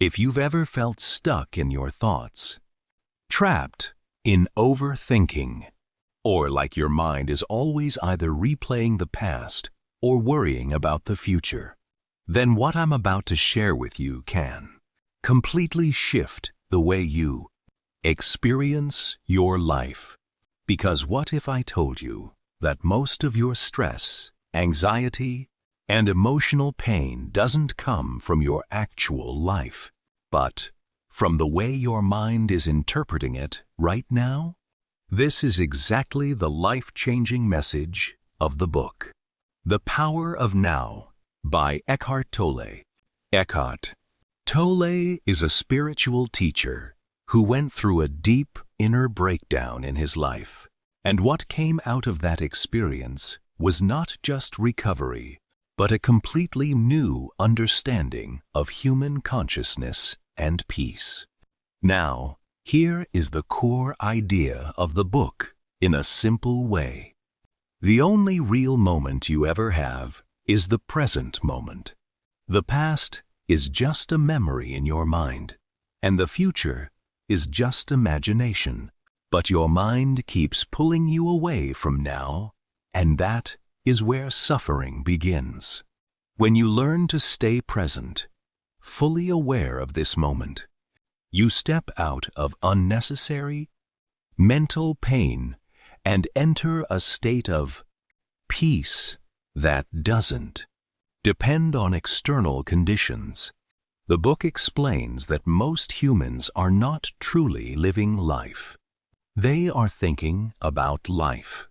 If you've ever felt stuck in your thoughts, trapped in overthinking, or like your mind is always either replaying the past or worrying about the future, then what I'm about to share with you can completely shift the way you experience your life. Because what if I told you that most of your stress, anxiety, and emotional pain doesn't come from your actual life, but from the way your mind is interpreting it right now? This is exactly the life-changing message of the book, The Power of Now by Eckhart Tolle. Eckhart Tolle is a spiritual teacher who went through a deep inner breakdown in his life. And what came out of that experience was not just recovery, but a completely new understanding of human consciousness and peace. Now, here is the core idea of the book in a simple way. The only real moment you ever have is the present moment. The past is just a memory in your mind, and the future is just imagination. But your mind keeps pulling you away from now, and that is where suffering begins. When you learn to stay present, fully aware of this moment, you step out of unnecessary mental pain and enter a state of peace that doesn't depend on external conditions. The book explains that most humans are not truly living life. They are thinking about life.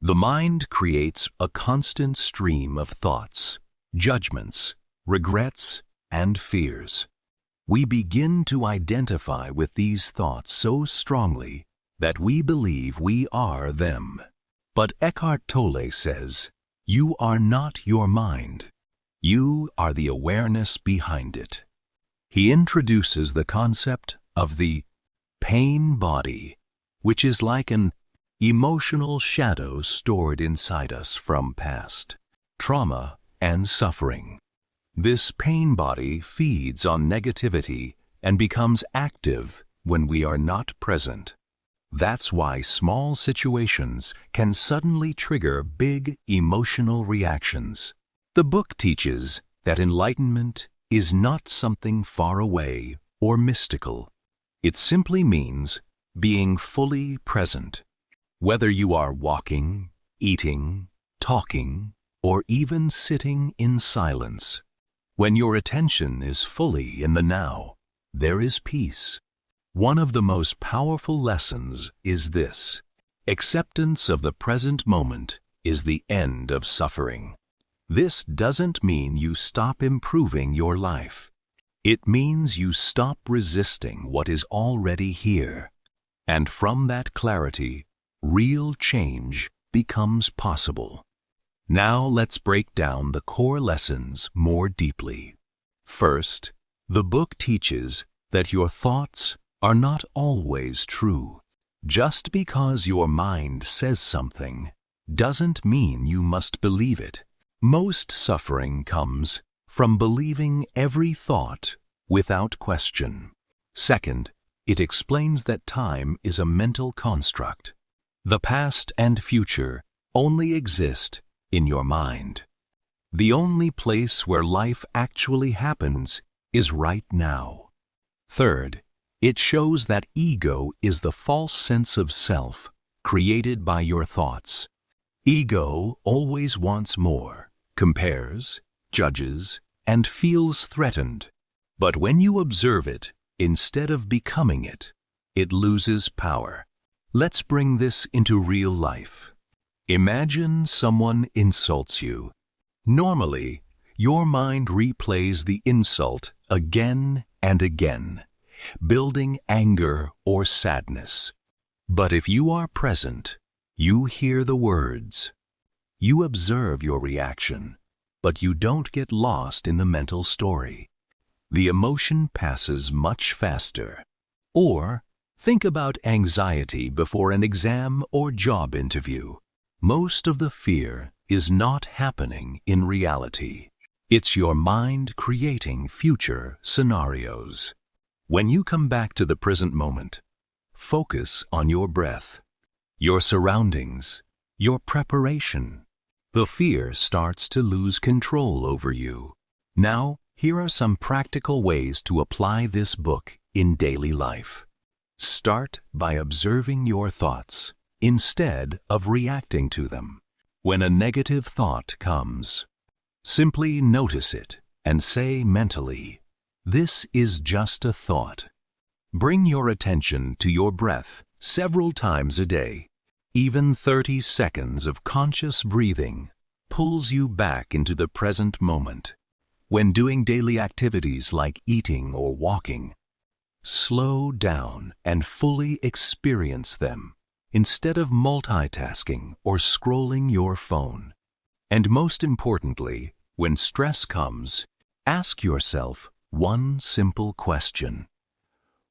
The mind creates a constant stream of thoughts, judgments, regrets, and fears. We begin to identify with these thoughts so strongly that we believe we are them. But Eckhart Tolle says, you are not your mind. You are the awareness behind it. He introduces the concept of the pain body, which is like an emotional shadow stored inside us from past trauma and suffering. This pain body feeds on negativity and becomes active when we are not present. That's why small situations can suddenly trigger big emotional reactions. The book teaches that enlightenment is not something far away or mystical. It simply means being fully present. Whether you are walking, eating, talking, or even sitting in silence, when your attention is fully in the now, there is peace. One of the most powerful lessons is this: acceptance of the present moment is the end of suffering. This doesn't mean you stop improving your life. It means you stop resisting what is already here. And from that clarity, real change becomes possible. Now let's break down the core lessons more deeply. First, the book teaches that your thoughts are not always true. Just because your mind says something doesn't mean you must believe it. Most suffering comes from believing every thought without question. Second, it explains that time is a mental construct. The past and future only exist in your mind. The only place where life actually happens is right now. Third, it shows that ego is the false sense of self created by your thoughts. Ego always wants more, compares, judges, and feels threatened. But when you observe it, instead of becoming it, it loses power. Let's bring this into real life. Imagine someone insults you. Normally, your mind replays the insult again and again, building anger or sadness. But if you are present, you hear the words. You observe your reaction, but you don't get lost in the mental story. The emotion passes much faster. Or, think about anxiety before an exam or job interview. Most of the fear is not happening in reality. It's your mind creating future scenarios. When you come back to the present moment, focus on your breath, your surroundings, your preparation. The fear starts to lose control over you. Now, here are some practical ways to apply this book in daily life. Start by observing your thoughts instead of reacting to them. When a negative thought comes, simply notice it and say mentally, "This is just a thought." Bring your attention to your breath several times a day. Even 30 seconds of conscious breathing pulls you back into the present moment. When doing daily activities like eating or walking, slow down and fully experience them instead of multitasking or scrolling your phone. And most importantly, when stress comes, ask yourself one simple question.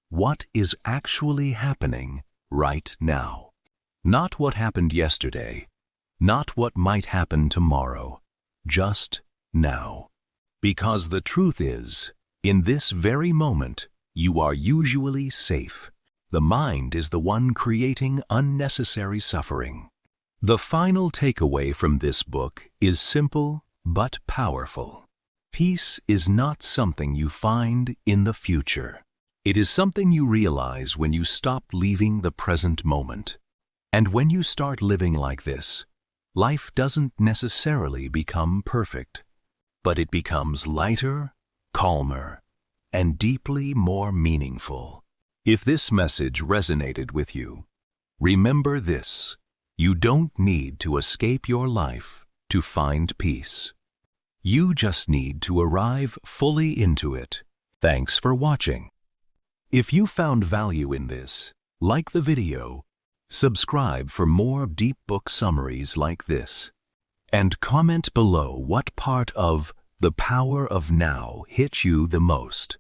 What is actually happening right now? Not what happened yesterday, not what might happen tomorrow, just now. Because the truth is, in this very moment, you are usually safe. The mind is the one creating unnecessary suffering. The final takeaway from this book is simple but powerful. Peace is not something you find in the future. It is something you realize when you stop leaving the present moment. And when you start living like this, life doesn't necessarily become perfect, but it becomes lighter, calmer, and deeply more meaningful. If this message resonated with you, remember this: you don't need to escape your life to find peace. You just need to arrive fully into it. Thanks for watching. If you found value in this, like the video, subscribe for more deep book summaries like this, and comment below what part of The Power of Now hit you the most.